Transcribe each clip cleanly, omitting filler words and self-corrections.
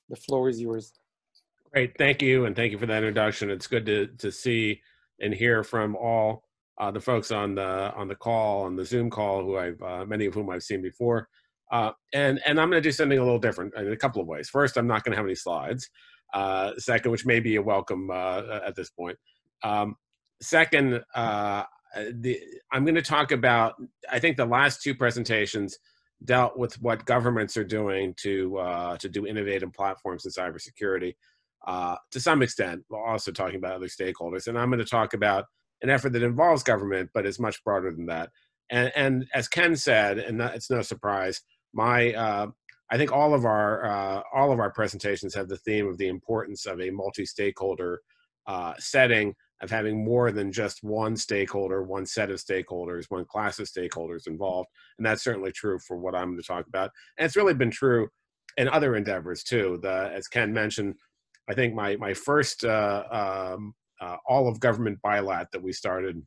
The floor is yours. Great, thank you, and thank you for that introduction. It's good to see and hear from all the folks on the call, on the Zoom call, who I've many of whom I've seen before. And I'm going to do something a little different in a couple of ways. First, I'm not going to have any slides. Second, which may be a welcome at this point. Second, I'm going to talk about, I think the last two presentations dealt with what governments are doing to do innovative platforms in cybersecurity. To some extent, we're also talking about other stakeholders. And I'm going to talk about an effort that involves government, but is much broader than that. And as Ken said, and it's no surprise, I think all of our presentations have the theme of the importance of a multi-stakeholder setting, of having more than just one stakeholder, one set of stakeholders, one class of stakeholders involved. And that's certainly true for what I'm going to talk about. And it's really been true in other endeavors too. As Ken mentioned, I think my first all of government bilat that we started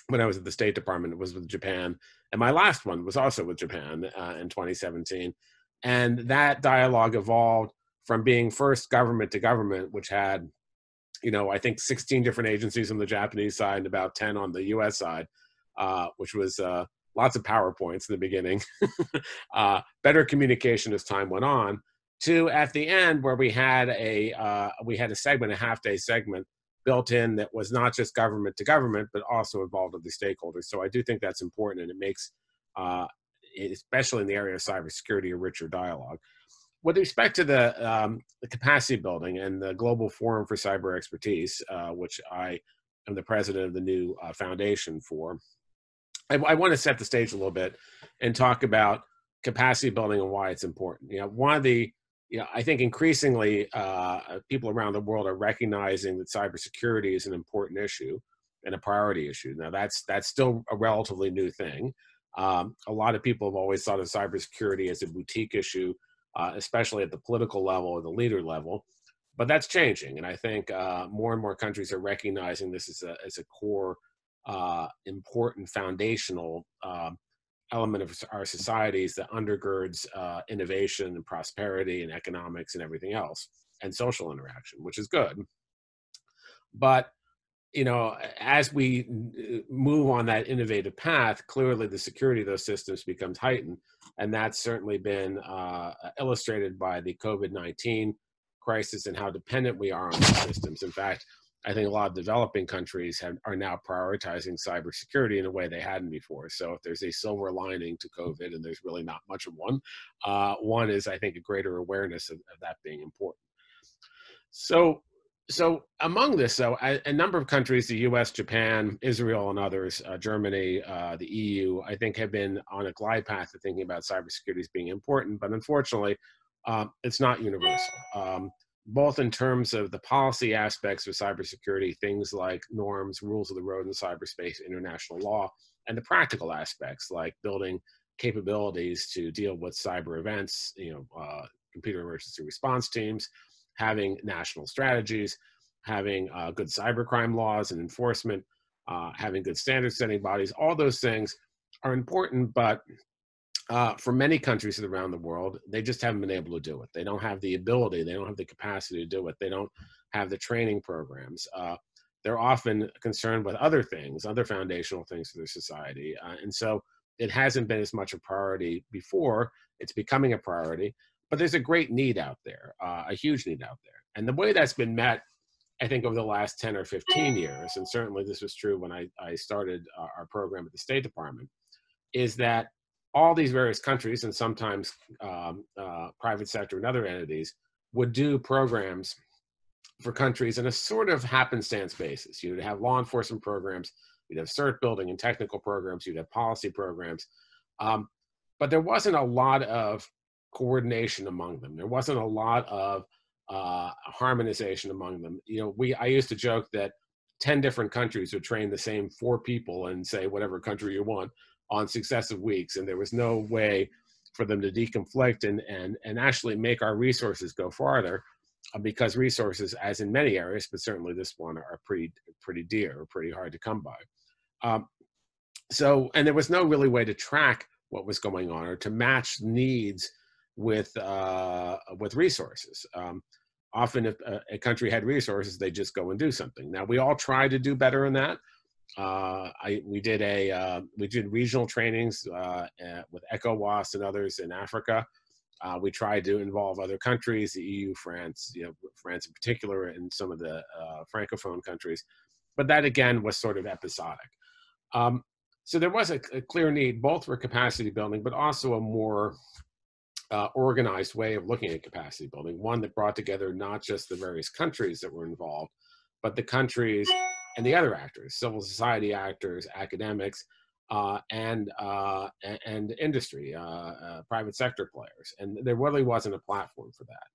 when I was at the State Department was with Japan, and my last one was also with Japan in 2017. And that dialogue evolved from being first government to government, which had, I think 16 different agencies on the Japanese side and about 10 on the US side, which was lots of PowerPoints in the beginning, better communication as time went on, to at the end where we had a segment, a half-day segment built in that was not just government to government, but also involved with the stakeholders. So I do think that's important, and it makes, especially in the area of cybersecurity, a richer dialogue. With respect to the capacity building and the Global Forum for Cyber Expertise, which I am the president of the new foundation for, I want to set the stage a little bit and talk about capacity building and why it's important. One of the I think increasingly people around the world are recognizing that cybersecurity is an important issue and a priority issue. Now, that's still a relatively new thing. A lot of people have always thought of cybersecurity as a boutique issue, especially at the political level or the leader level. But that's changing, and I think more and more countries are recognizing this as a core, important, foundational element of our societies that undergirds innovation and prosperity and economics and everything else, and social interaction, which is good. But as we move on that innovative path, clearly the security of those systems becomes heightened, and that's certainly been illustrated by the COVID-19 crisis and how dependent we are on those systems. In fact, I think a lot of developing countries are now prioritizing cybersecurity in a way they hadn't before. So if there's a silver lining to COVID, and there's really not much of one is, I think, a greater awareness of that being important. So among this, though, a number of countries, the US, Japan, Israel, and others, Germany, the EU, I think have been on a glide path of thinking about cybersecurity as being important, but unfortunately, it's not universal. Both in terms of the policy aspects of cybersecurity, things like norms, rules of the road in cyberspace, international law, and the practical aspects like building capabilities to deal with cyber events, computer emergency response teams, having national strategies, having good cybercrime laws and enforcement, having good standard setting bodies. All those things are important, but for many countries around the world, they just haven't been able to do it. They don't have the ability, they don't have the capacity to do it. They don't have the training programs. They're often concerned with other things, other foundational things for their society. And so it hasn't been as much a priority before. It's becoming a priority, but there's a great need out there, a huge need out there. And the way that's been met, I think, over the last 10 or 15 years, and certainly this was true when I started our program at the State Department, is that all these various countries, and sometimes private sector and other entities, would do programs for countries in a sort of happenstance basis. You'd have law enforcement programs, you'd have cert building and technical programs, you'd have policy programs. But there wasn't a lot of coordination among them. There wasn't a lot of harmonization among them. I used to joke that 10 different countries would train the same 4 people and say, whatever country you want, on successive weeks, and there was no way for them to deconflict and actually make our resources go farther, because resources, as in many areas, but certainly this one, are pretty dear, or pretty hard to come by. And there was no really way to track what was going on or to match needs with resources. Often, if a country had resources, they just go and do something. Now, we all try to do better in that. We did regional trainings with ECOWAS and others in Africa. We tried to involve other countries, the EU, France, France in particular, and some of the Francophone countries. But that, again, was sort of episodic. So there was a clear need both for capacity building, but also a more organized way of looking at capacity building, one that brought together not just the various countries that were involved, but the countries and the other actors, civil society actors, academics, and industry, private sector players. And there really wasn't a platform for that.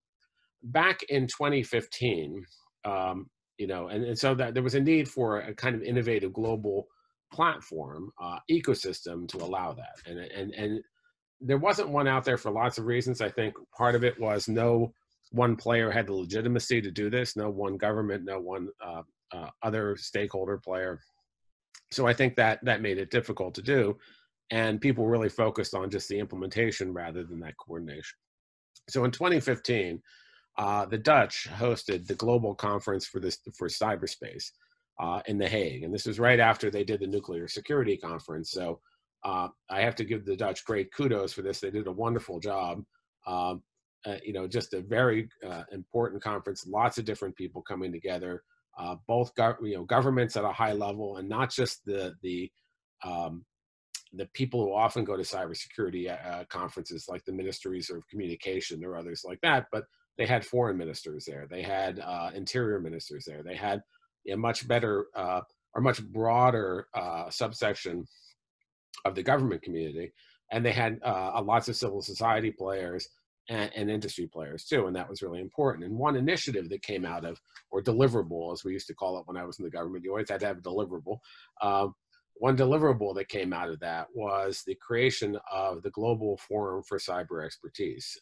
Back in 2015, and so that there was a need for a kind of innovative global platform ecosystem to allow that. And there wasn't one out there for lots of reasons. I think part of it was no one player had the legitimacy to do this, no one government, no one other stakeholder player. So I think that made it difficult to do. And people really focused on just the implementation rather than that coordination. So in 2015, the Dutch hosted the global conference for cyberspace in The Hague. And this was right after they did the nuclear security conference. So I have to give the Dutch great kudos for this. They did a wonderful job. Just a very important conference, lots of different people coming together, both governments at a high level, and not just the people who often go to cybersecurity conferences like the ministries of communication or others like that, but they had foreign ministers there. They had interior ministers there. They had a much better or much broader subsection of the government community, and they had lots of civil society players and industry players too, and that was really important. And one initiative that came out of, or deliverable as we used to call it when I was in the government, you always had to have a deliverable. One deliverable that came out of that was the creation of the Global Forum for Cyber Expertise,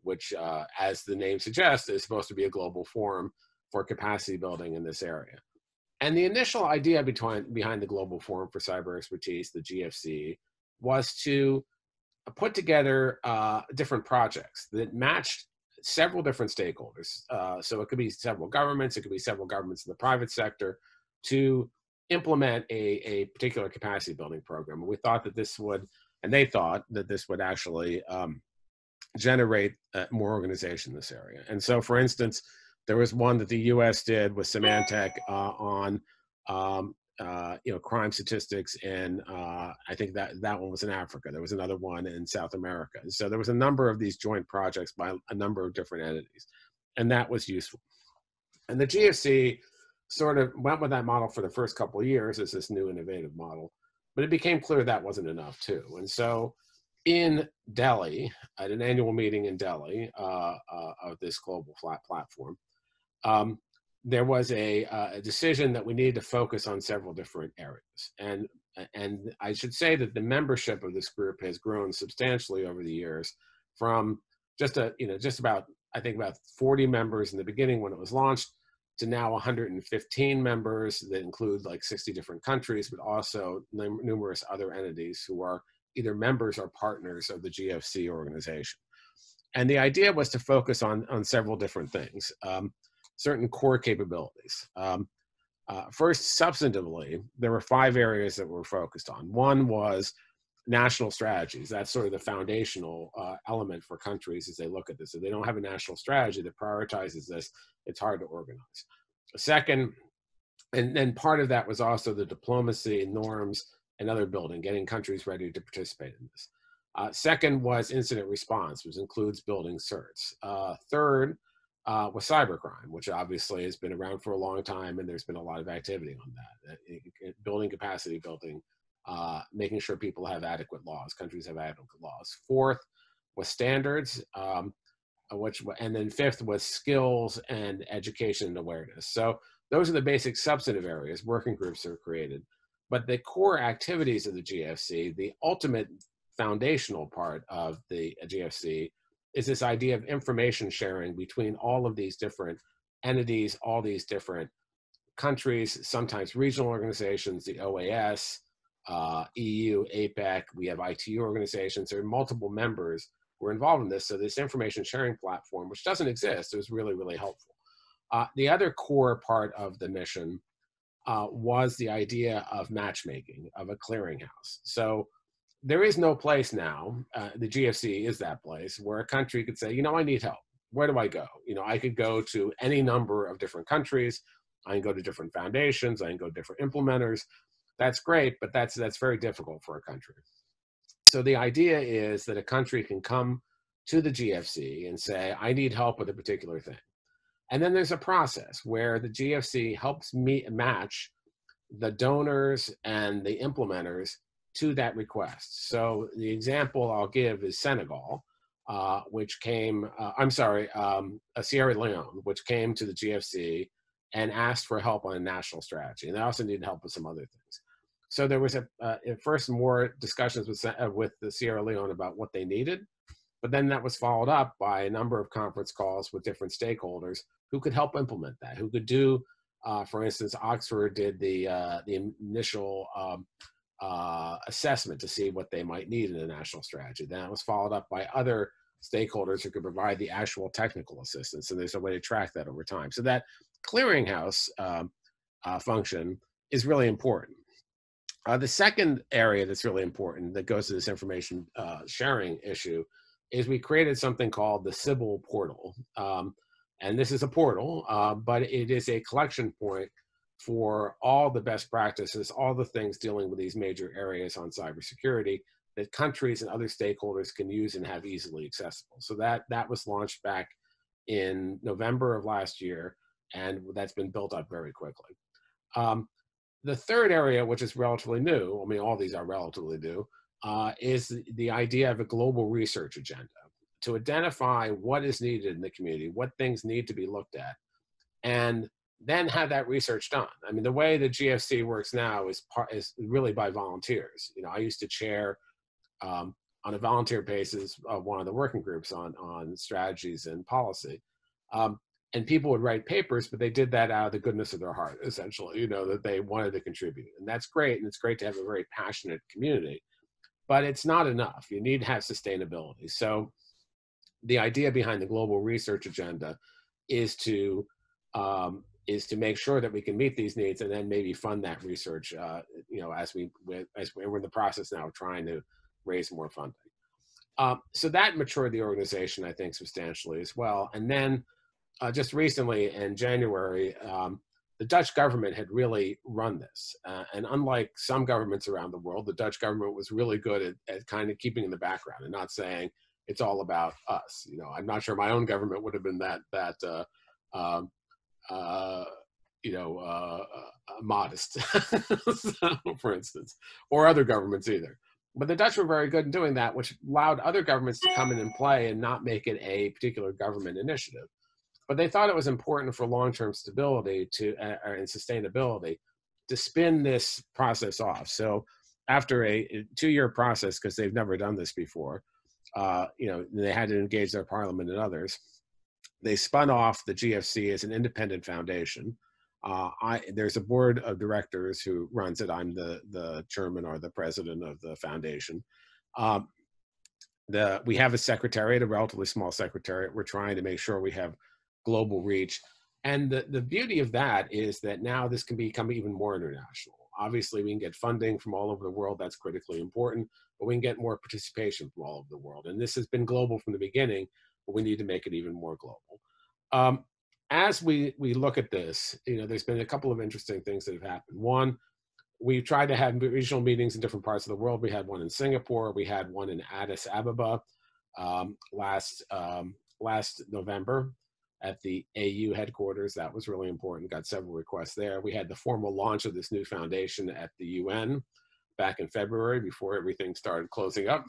which, as the name suggests, is supposed to be a global forum for capacity building in this area. And the initial idea behind the Global Forum for Cyber Expertise, the GFC, was to put together different projects that matched several different stakeholders. So it could be several governments, it could be several governments in the private sector, to implement a particular capacity building program. And we thought that this would, and they thought that this would actually generate more organization in this area. And so, for instance, there was one that the U.S. did with Symantec on crime statistics, and I think that one was in Africa. There was another one in South America. So there was a number of these joint projects by a number of different entities, and that was useful. And the GFC sort of went with that model for the first couple of years as this new innovative model, but it became clear that wasn't enough too. And so in Delhi, at an annual meeting in Delhi of this global platform, there was a decision that we needed to focus on several different areas. And I should say that the membership of this group has grown substantially over the years, from just about 40 members in the beginning when it was launched, to now 115 members that include like 60 different countries, but also numerous other entities who are either members or partners of the GFC organization. And the idea was to focus on several different things, certain core capabilities. First, substantively, there were 5 areas that were focused on. One was national strategies. That's sort of the foundational element for countries as they look at this. If they don't have a national strategy that prioritizes this, it's hard to organize. Second, and then part of that was also the diplomacy, norms, and other building, getting countries ready to participate in this. Second was incident response, which includes building certs. Third was cybercrime, which obviously has been around for a long time, and there's been a lot of activity on that. Building capacity building, making sure people have adequate laws, countries have adequate laws. Fourth was standards, and then fifth was skills and education and awareness. So those are the basic substantive areas. Working groups are created. But the core activities of the GFC, the ultimate foundational part of the GFC, is this idea of information sharing between all of these different entities, all these different countries, sometimes regional organizations, the OAS, EU, APEC, we have ITU organizations. There are multiple members were involved in this. So this information sharing platform, which doesn't exist, was really, really helpful. The other core part of the mission was the idea of matchmaking, of a clearinghouse. So there is no place now, the GFC is that place, where a country could say, you know, I need help. Where do I go? You know, I could go to any number of different countries. I can go to different foundations. I can go to different implementers. That's great, but that's very difficult for a country. So the idea is that a country can come to the GFC and say, I need help with a particular thing. And then there's a process where the GFC helps match the donors and the implementers to that request. So the example I'll give is Senegal, which came, Sierra Leone, which came to the GFC and asked for help on a national strategy. And they also needed help with some other things. So there was at first more discussions with the Sierra Leone about what they needed, but then that was followed up by a number of conference calls with different stakeholders who could help implement that, who could do, for instance, Oxford did the initial assessment to see what they might need in a national strategy. Then it was followed up by other stakeholders who could provide the actual technical assistance, and there's a way to track that over time. So that clearinghouse function is really important. The second area that's really important that goes to this information sharing issue is we created something called the Sybil portal. And this is a portal, but it is a collection point for all the best practices, all the things dealing with these major areas on cybersecurity that countries and other stakeholders can use and have easily accessible. So that was launched back in November of last year, and that's been built up very quickly. The third area, which is relatively new, I mean, all these are relatively new, is the idea of a global research agenda to identify what is needed in the community, what things need to be looked at, and then have that research done. I mean, the way the GFC works now is really by volunteers. You know, I used to chair on a volunteer basis one of the working groups on strategies and policy. And people would write papers, but they did that out of the goodness of their heart, essentially, you know, that they wanted to contribute. And that's great. And it's great to have a very passionate community, but it's not enough. You need to have sustainability. So the idea behind the global research agenda is to make sure that we can meet these needs and then maybe fund that research, you know, as we're in the process now of trying to raise more funding. So that matured the organization, I think, substantially as well. And then just recently in January, the Dutch government had really run this. And unlike some governments around the world, the Dutch government was really good at kind of keeping in the background and not saying it's all about us. You know, I'm not sure my own government would have been that modest, for instance, or other governments either. But the Dutch were very good in doing that, which allowed other governments to come in and play and not make it a particular government initiative. But they thought it was important for long-term stability and sustainability to spin this process off. So after a 2-year process, because they've never done this before, you know, they had to engage their parliament and others. They spun off the GFC as an independent foundation. There's a board of directors who runs it. I'm the chairman or the president of the foundation. We have a secretariat, a relatively small secretariat. We're trying to make sure we have global reach. And the beauty of that is that now this can become even more international. Obviously, we can get funding from all over the world. That's critically important, but we can get more participation from all over the world. And this has been global from the beginning, but we need to make it even more global. As we look at this, you know, there's been a couple of interesting things that have happened. One, we've tried to have regional meetings in different parts of the world. We had one in Singapore. We had one in Addis Ababa last November at the AU headquarters. That was really important. Got several requests there. We had the formal launch of this new foundation at the UN back in February before everything started closing up.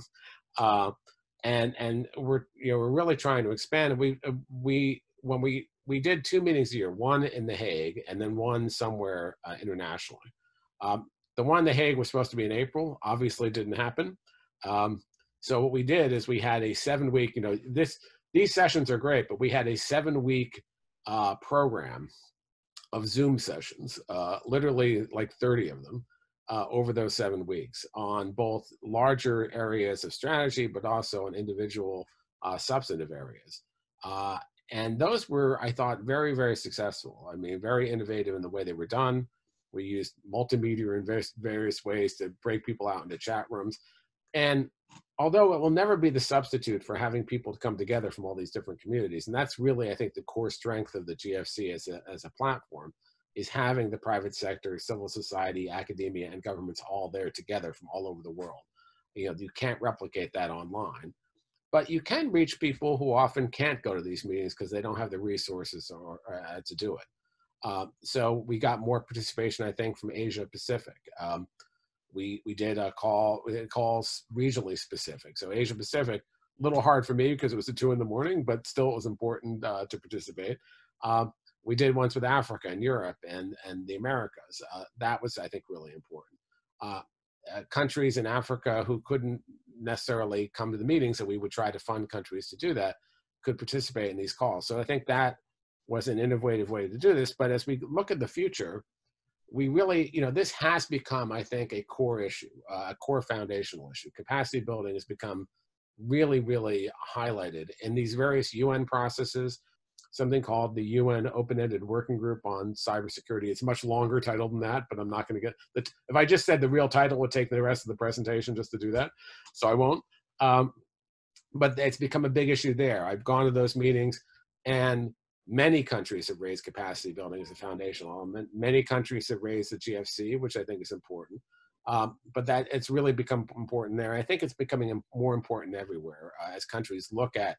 And we're really trying to expand. When we did 2 meetings a year, one in The Hague and then one somewhere internationally. The one in The Hague was supposed to be in April, obviously didn't happen. So what we did is we had a 7-week, you know, these sessions are great, but we had a 7-week program of Zoom sessions, literally like 30 of them over those 7 weeks on both larger areas of strategy, but also on individual substantive areas. And those were, I thought, very, very successful. I mean, very innovative in the way they were done. We used multimedia in various ways to break people out into chat rooms. And although it will never be the substitute for having people to come together from all these different communities, and that's really, I think, the core strength of the GFC as a platform, is having the private sector, civil society, academia, and governments all there together from all over the world. You know, you can't replicate that online. But you can reach people who often can't go to these meetings because they don't have the resources to do it. So we got more participation, I think, from Asia Pacific. We did calls regionally specific. So Asia Pacific, a little hard for me because it was at 2 in the morning, but still it was important to participate. We did ones with Africa and Europe and the Americas. That was, I think, really important. Countries in Africa who couldn't necessarily come to the meetings, and we would try to fund countries to do that, could participate in these calls. So I think that was an innovative way to do this. But as we look at the future, we really, you know, this has become, I think, a core issue, a core foundational issue. Capacity building has become really, really highlighted in these various UN processes, something called the UN Open-Ended Working Group on Cybersecurity. It's a much longer title than that, but I'm not going to get, if I just said the real title, it would take the rest of the presentation just to do that, so I won't. But it's become a big issue there. I've gone to those meetings, and many countries have raised capacity building as a foundational element. Many countries have raised the GFC, which I think is important. But that it's really become important there. I think it's becoming more important everywhere as countries look at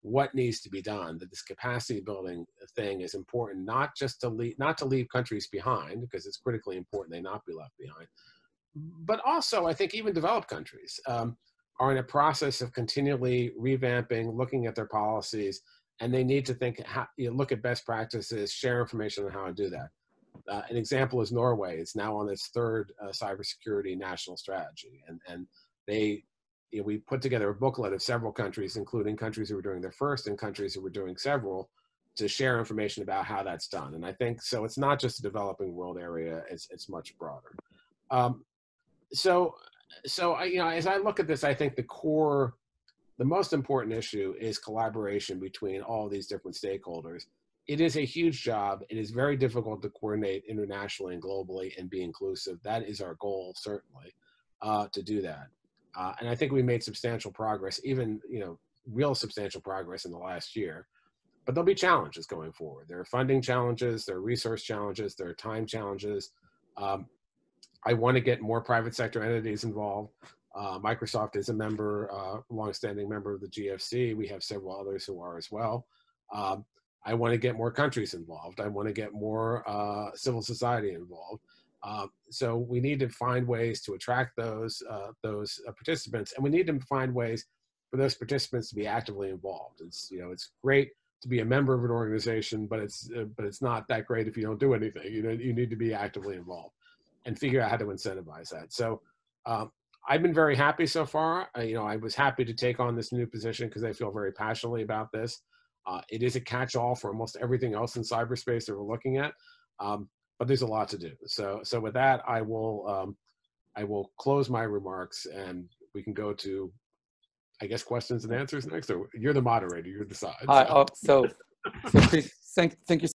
what needs to be done. That this capacity building thing is important, not just to leave countries behind, because it's critically important they not be left behind, but also I think even developed countries are in a process of continually revamping, looking at their policies, and they need to think, look at best practices, share information on how to do that. An example is Norway. It's now on its third cybersecurity national strategy, and they, we put together a booklet of several countries, including countries who were doing their first and countries who were doing several, to share information about how that's done. And I think so. It's not just a developing world area; it's much broader. So I, as I look at this, I think the most important issue is collaboration between all these different stakeholders. It is a huge job. It is very difficult to coordinate internationally and globally and be inclusive. That is our goal, certainly, to do that. And I think we made substantial progress, even, real substantial progress in the last year. But there'll be challenges going forward. There are funding challenges, there are resource challenges, there are time challenges. I want to get more private sector entities involved. Microsoft is a member, longstanding member of the GFC. We have several others who are as well. I want to get more countries involved. I want to get more civil society involved. So we need to find ways to attract those participants, and we need to find ways for those participants to be actively involved. It's it's great to be a member of an organization, but it's not that great if you don't do anything. You need to be actively involved and figure out how to incentivize that. So I've been very happy so far. I was happy to take on this new position because I feel very passionately about this. It is a catch-all for almost everything else in cyberspace that we're looking at, but there's a lot to do. So with that, I will close my remarks, and we can go to, I guess, questions and answers next. Or you're the moderator. You decide. So Chris, thank you